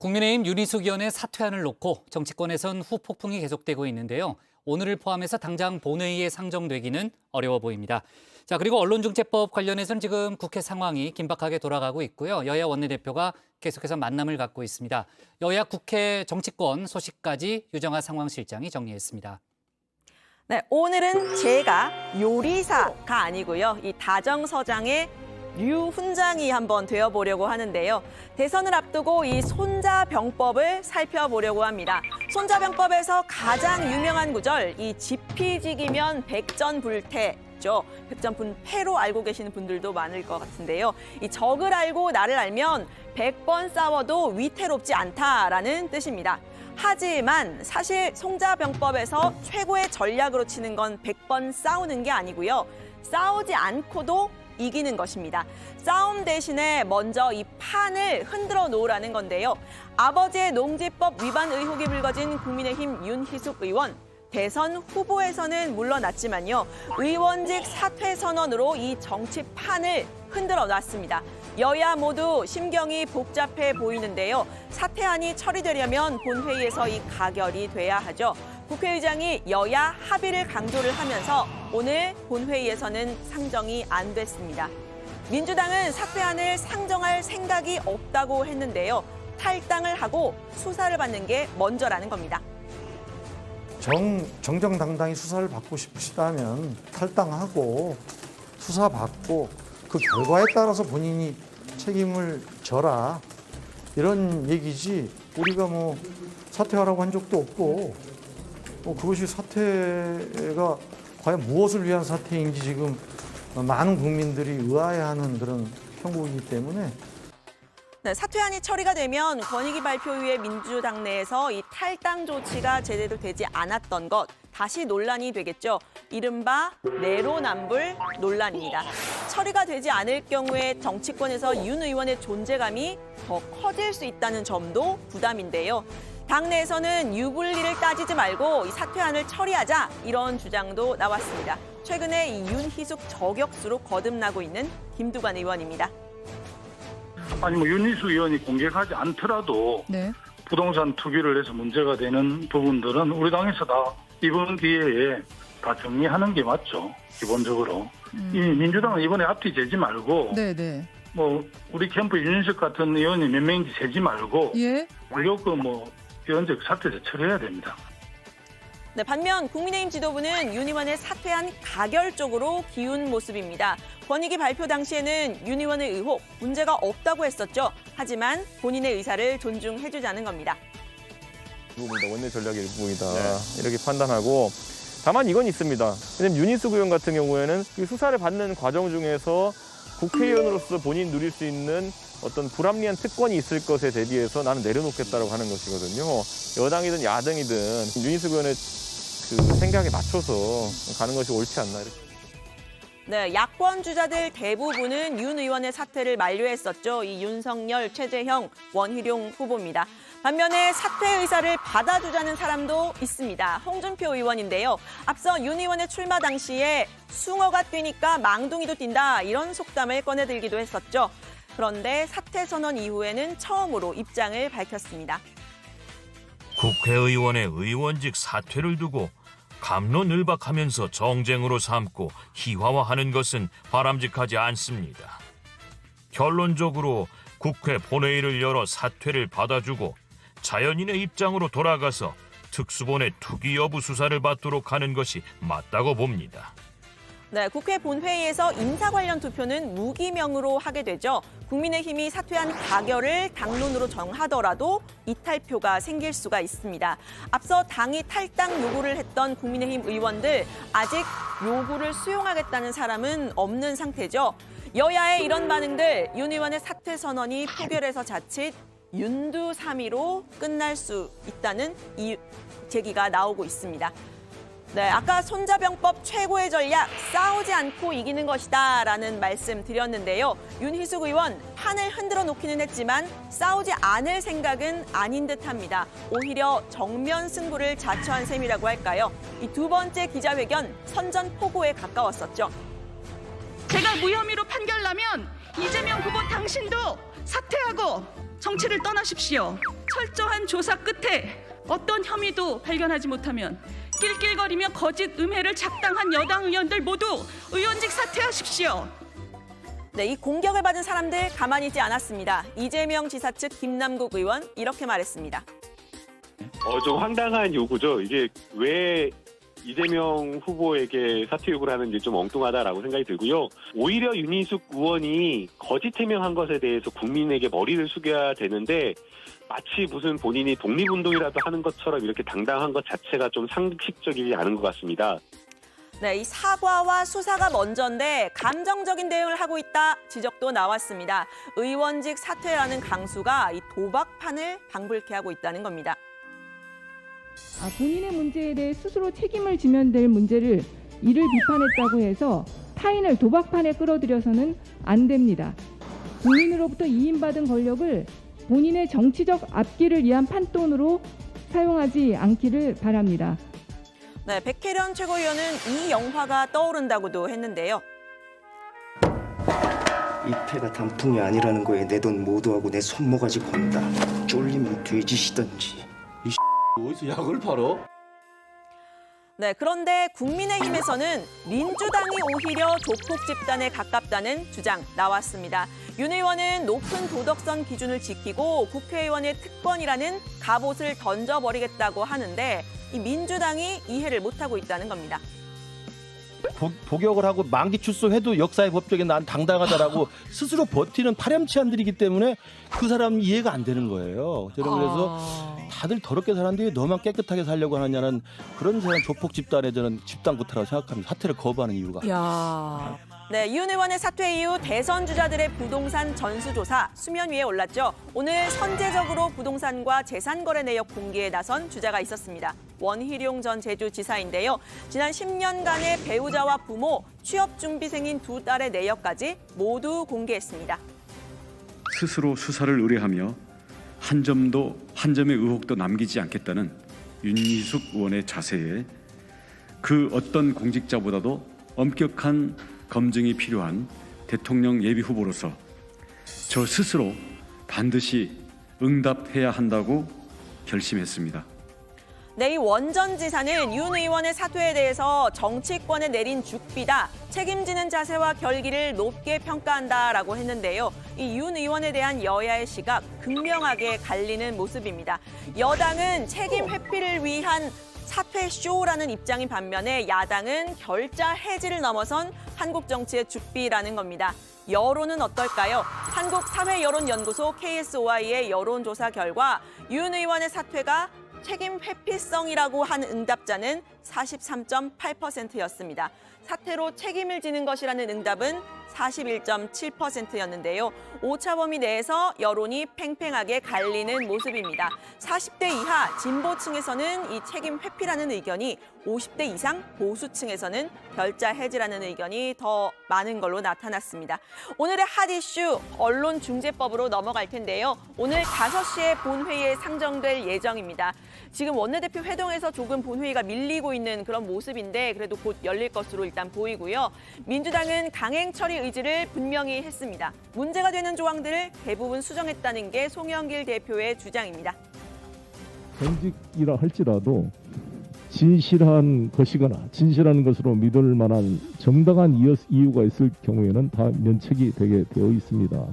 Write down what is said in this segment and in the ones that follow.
국민의힘 윤희숙 의원의 사퇴안을 놓고 정치권에선 후폭풍이 계속되고 있는데요. 오늘을 포함해서 당장 본회의에 상정되기는 어려워 보입니다. 자, 그리고 언론중재법 관련해서는 지금 국회 상황이 긴박하게 돌아가고 있고요. 여야 원내대표가 계속해서 만남을 갖고 있습니다. 여야 국회 정치권 소식까지 유정아 상황실장이 정리했습니다. 네, 오늘은 제가 요리사가 아니고요. 이 다정서장의 류 훈장이 한번 되어보려고 하는데요. 대선을 앞두고 이 손자병법을 살펴보려고 합니다. 손자병법에서 가장 유명한 구절, 이 지피지기면 백전불태죠. 백전불패로 알고 계시는 분들도 많을 것 같은데요. 이 적을 알고 나를 알면 100번 싸워도 위태롭지 않다라는 뜻입니다. 하지만 사실 손자병법에서 최고의 전략으로 치는 건 100번 싸우는 게 아니고요. 싸우지 않고도 이기는 것입니다. 싸움 대신에 먼저 이 판을 흔들어 놓으라는 건데요. 아버지의 농지법 위반 의혹이 불거진 국민의힘 윤희숙 의원. 대선 후보에서는 물러났지만요. 의원직 사퇴 선언으로 이 정치판을 흔들어 놨습니다. 여야 모두 심경이 복잡해 보이는데요. 사퇴안이 처리되려면 본회의에서 이 가결이 돼야 하죠. 국회의장이 여야 합의를 강조를 하면서 오늘 본회의에서는 상정이 안 됐습니다. 민주당은 사퇴안을 상정할 생각이 없다고 했는데요. 탈당을 하고 수사를 받는 게 먼저라는 겁니다. 정정당당히 수사를 받고 싶으시다면 탈당하고 수사받고 그 결과에 따라서 본인이 책임을 져라. 이런 얘기지 우리가 사퇴하라고 한 적도 없고 그것이 사퇴가 과연 무엇을 위한 사퇴인지 지금 많은 국민들이 의아해하는 그런 형국이기 때문에 네, 사퇴안이 처리가 되면 권익위 발표 이후에 민주당 내에서 이 탈당 조치가 제대로 되지 않았던 것 다시 논란이 되겠죠. 이른바 내로남불 논란입니다. 처리가 되지 않을 경우에 정치권에서 윤 의원의 존재감이 더 커질 수 있다는 점도 부담인데요. 당내에서는 유불리를 따지지 말고 이 사퇴안을 처리하자 이런 주장도 나왔습니다. 최근에 이 윤희숙 저격수로 거듭나고 있는 김두관 의원입니다. 아니 윤희숙 의원이 공격하지 않더라도 네. 부동산 투기를 해서 문제가 되는 부분들은 우리 당에서 다 이번 기회에 다 정리하는 게 맞죠. 기본적으로. 이 민주당은 이번에 앞뒤 재지 말고 네네. 우리 캠프 윤희숙 같은 의원이 몇 명인지 재지 말고 예. 무조건 의원직 사퇴를 처리해야 됩니다. 네, 반면 국민의힘 지도부는 윤 의원의 사퇴안 가결 쪽으로 기운 모습입니다. 권익위 발표 당시에는 윤 의원의 의혹, 문제가 없다고 했었죠. 하지만 본인의 의사를 존중해주자는 겁니다. 일부분이다. 원내 전략의 일부분이다. 이렇게 판단하고 다만 이건 있습니다. 왜냐하면 윤희숙 의원 같은 경우에는 수사를 받는 과정 중에서 국회의원으로서 본인이 누릴 수 있는 어떤 불합리한 특권이 있을 것에 대비해서 나는 내려놓겠다고 하는 것이거든요. 여당이든 야당이든 윤희숙 의원의 그 생각에 맞춰서 가는 것이 옳지 않나 이렇게. 네, 야권 주자들 대부분은 윤 의원의 사퇴를 만류했었죠. 이 윤석열, 최재형, 원희룡 후보입니다. 반면에 사퇴 의사를 받아주자는 사람도 있습니다. 홍준표 의원인데요. 앞서 윤 의원의 출마 당시에 숭어가 뛰니까 망둥이도 뛴다 이런 속담을 꺼내들기도 했었죠. 그런데 사퇴 선언 이후에는 처음으로 입장을 밝혔습니다. 국회의원의 의원직 사퇴를 두고 갑론을박하면서 정쟁으로 삼고 희화화하는 것은 바람직하지 않습니다. 결론적으로 국회 본회의를 열어 사퇴를 받아주고 자연인의 입장으로 돌아가서 특수본의 투기 여부 수사를 받도록 하는 것이 맞다고 봅니다. 네, 국회 본회의에서 인사 관련 투표는 무기명으로 하게 되죠. 국민의힘이 사퇴안 가결을 당론으로 정하더라도 이탈표가 생길 수가 있습니다. 앞서 당이 탈당 요구를 했던 국민의힘 의원들 아직 요구를 수용하겠다는 사람은 없는 상태죠. 여야의 이런 반응들 윤 의원의 사퇴 선언이 표결에서 자칫 윤두삼위로 끝날 수 있다는 제기가 나오고 있습니다. 네, 아까 손자병법 최고의 전략, 싸우지 않고 이기는 것이다라는 말씀 드렸는데요. 윤희숙 의원, 판을 흔들어 놓기는 했지만 싸우지 않을 생각은 아닌 듯합니다. 오히려 정면 승부를 자처한 셈이라고 할까요? 이 두 번째 기자회견 선전포고에 가까웠었죠. 제가 무혐의로 판결나면 이재명 후보 당신도 사퇴하고 정치를 떠나십시오. 철저한 조사 끝에 어떤 혐의도 발견하지 못하면 낄낄거리며 거짓 음해를 작당한 여당 의원들 모두 의원직 사퇴하십시오. 네, 이 공격을 받은 사람들 가만히 있지 않았습니다. 이재명 지사 측 김남국 의원 이렇게 말했습니다. 좀 황당한 요구죠. 이게 왜 이재명 후보에게 사퇴 요구를 하는지 좀 엉뚱하다라고 생각이 들고요. 오히려 윤희숙 의원이 거짓 해명한 것에 대해서 국민에게 머리를 숙여야 되는데 마치 무슨 본인이 독립운동이라도 하는 것처럼 이렇게 당당한 것 자체가 좀 상식적이지 않은 것 같습니다. 네, 이 사과와 수사가 먼저인데 감정적인 대응을 하고 있다 지적도 나왔습니다. 의원직 사퇴라는 강수가 이 도박판을 방불케 하고 있다는 겁니다. 본인의 문제에 대해 스스로 책임을 지면 될 문제를 이를 비판했다고 해서 타인을 도박판에 끌어들여서는 안 됩니다. 국민으로부터 이임받은 권력을 본인의 정치적 앞길을 위한 판돈으로 사용하지 않기를 바랍니다. 네, 백혜련 최고위원은 이 영화가 떠오른다고도 했는데요. 이 패가 단풍이 아니라는 거에 내 돈 모두하고 내 손모가지 건다. 쫄리면 돼지시던지. 어디서 약을 팔어? 네, 그런데 국민의힘에서는 민주당이 오히려 조폭 집단에 가깝다는 주장 나왔습니다. 윤 의원은 높은 도덕성 기준을 지키고 국회의원의 특권이라는 갑옷을 던져버리겠다고 하는데 이 민주당이 이해를 못하고 있다는 겁니다. 복역을 하고 만기 출소해도 역사의 법적에 난 당당하다라고 스스로 버티는 파렴치한들이기 때문에 그 사람 이해가 안 되는 거예요. 저는 그래서 다들 더럽게 사는데 왜 너만 깨끗하게 살려고 하느냐는 그런 사람 조폭 집단의 저는 집단부터라고 생각합니다. 사퇴를 거부하는 이유가. 네, 윤 의원의 사퇴 이후 대선 주자들의 부동산 전수조사 수면 위에 올랐죠. 오늘 선제적으로 부동산과 재산 거래 내역 공개에 나선 주자가 있었습니다. 원희룡 전 제주지사인데요. 지난 10년간의 배우자와 부모, 취업 준비생인 두 딸의 내역까지 모두 공개했습니다. 스스로 수사를 의뢰하며 한 점의 의혹도 남기지 않겠다는 윤희숙 의원의 자세에 그 어떤 공직자보다도 엄격한 검증이 필요한 대통령 예비 후보로서 저 스스로 반드시 응답해야 한다고 결심했습니다. 네, 이 원전 지사는 윤 의원의 사퇴에 대해서 정치권에 내린 죽비다, 책임지는 자세와 결기를 높게 평가한다라고 했는데요. 이 윤 의원에 대한 여야의 시각 극명하게 갈리는 모습입니다. 여당은 책임 회피를 위한 사퇴 쇼라는 입장인 반면에 야당은 결자 해지를 넘어선 한국 정치의 죽비라는 겁니다. 여론은 어떨까요? 한국사회여론연구소 KSOI의 여론조사 결과 윤 의원의 사퇴가 책임 회피성이라고 한 응답자는 43.8%였습니다. 사퇴로 책임을 지는 것이라는 응답은 41.7%였는데요. 오차범위 내에서 여론이 팽팽하게 갈리는 모습입니다. 40대 이하 진보층에서는 이 책임 회피라는 의견이, 50대 이상 보수층에서는 결자 해지라는 의견이 더 많은 걸로 나타났습니다. 오늘의 핫 이슈 언론중재법으로 넘어갈 텐데요. 오늘 5시에 본회의에 상정될 예정입니다. 지금 원내대표 회동에서 조금 본회의가 밀리고 있는 그런 모습인데 그래도 곧 열릴 것으로 일단 보이고요. 민주당은 강행 처리 의지를 분명히 했습니다. 문제가 되는 조항들을 대부분 수정했다는 게 송영길 대표의 주장입니다. 현직이라 할지라도 진실한 것이거나 진실한 것으로 믿을 만한 정당한 이유가 있을 경우에는 다 면책이 되게 되어 있습니다.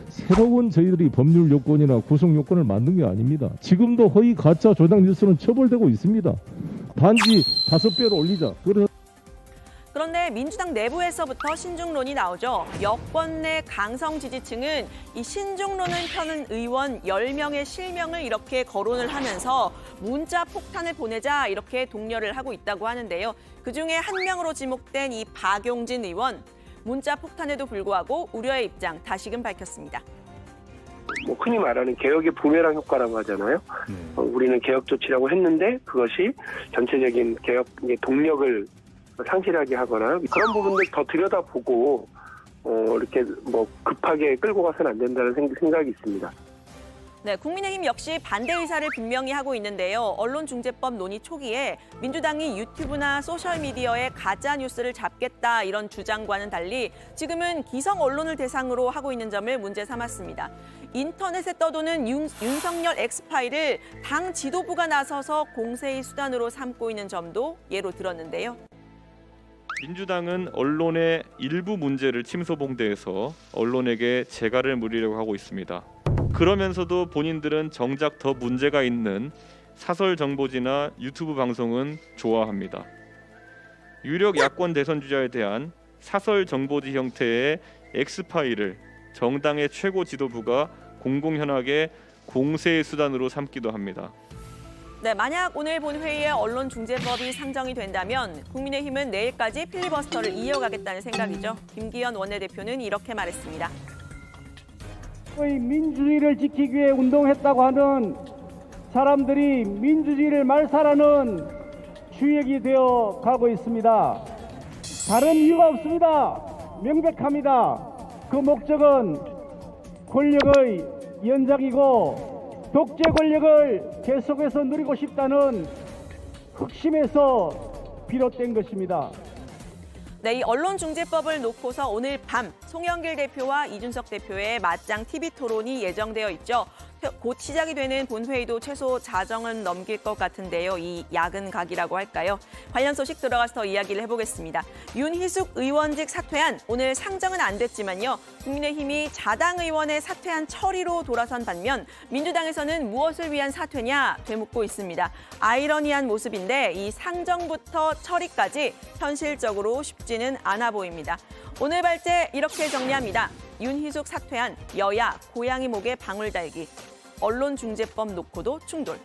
새로운 저희들이 법률 요건이나 구성 요건을 만든 게 아닙니다. 지금도 허위 가짜 조작 뉴스는 처벌되고 있습니다. 단지 5배로 올리자. 그런데 민주당 내부에서부터 신중론이 나오죠. 여권 내 강성 지지층은 이 신중론을 펴는 의원 10명의 실명을 이렇게 거론을 하면서 문자 폭탄을 보내자 이렇게 독려를 하고 있다고 하는데요. 그중에 한 명으로 지목된 이 박용진 의원, 문자 폭탄에도 불구하고 우려의 입장 다시금 밝혔습니다. 흔히 말하는 개혁의 부메랑 효과라고 하잖아요. 우리는 개혁 조치라고 했는데 그것이 전체적인 개혁의 동력을 상실하게 하거나 그런 부분들 더 들여다보고 이렇게 급하게 끌고 가서는 안 된다는 생각이 있습니다. 네, 국민의힘 역시 반대 의사를 분명히 하고 있는데요. 언론중재법 논의 초기에 민주당이 유튜브나 소셜미디어에 가짜 뉴스를 잡겠다 이런 주장과는 달리 지금은 기성 언론을 대상으로 하고 있는 점을 문제 삼았습니다. 인터넷에 떠도는 윤석열 엑스파일을 당 지도부가 나서서 공세의 수단으로 삼고 있는 점도 예로 들었는데요. 민주당은 언론의 일부 문제를 침소봉대해서 언론에게 재갈을 물리려고 하고 있습니다. 그러면서도 본인들은 정작 더 문제가 있는 사설 정보지나 유튜브 방송은 좋아합니다. 유력 야권 대선 주자에 대한 사설 정보지 형태의 X파일을 정당의 최고 지도부가 공공연하게 공세의 수단으로 삼기도 합니다. 네, 만약 오늘 본회의에 언론중재법이 상정이 된다면 국민의힘은 내일까지 필리버스터를 이어가겠다는 생각이죠. 김기현 원내대표는 이렇게 말했습니다. 민주주의를 지키기 위해 운동했다고 하는 사람들이 민주주의를 말살하는 주역이 되어 가고 있습니다. 다른 이유가 없습니다. 명백합니다. 그 목적은 권력의 연장이고 독재 권력을 계속해서 누리고 싶다는 흑심에서 비롯된 것입니다. 네, 이 언론중재법을 놓고서 오늘 밤 송영길 대표와 이준석 대표의 맞짱 TV 토론이 예정되어 있죠. 곧 시작이 되는 본회의도 최소 자정은 넘길 것 같은데요. 이 야근 각이라고 할까요? 관련 소식 들어가서 더 이야기를 해보겠습니다. 윤희숙 의원직 사퇴안 오늘 상정은 안 됐지만요. 국민의힘이 자당 의원의 사퇴안 처리로 돌아선 반면 민주당에서는 무엇을 위한 사퇴냐 되묻고 있습니다. 아이러니한 모습인데 이 상정부터 처리까지 현실적으로 쉽지는 않아 보입니다. 오늘 발제 이렇게 정리합니다. 윤희숙 사퇴안, 여야 고양이 목에 방울 달기, 언론중재법 놓고도 충돌.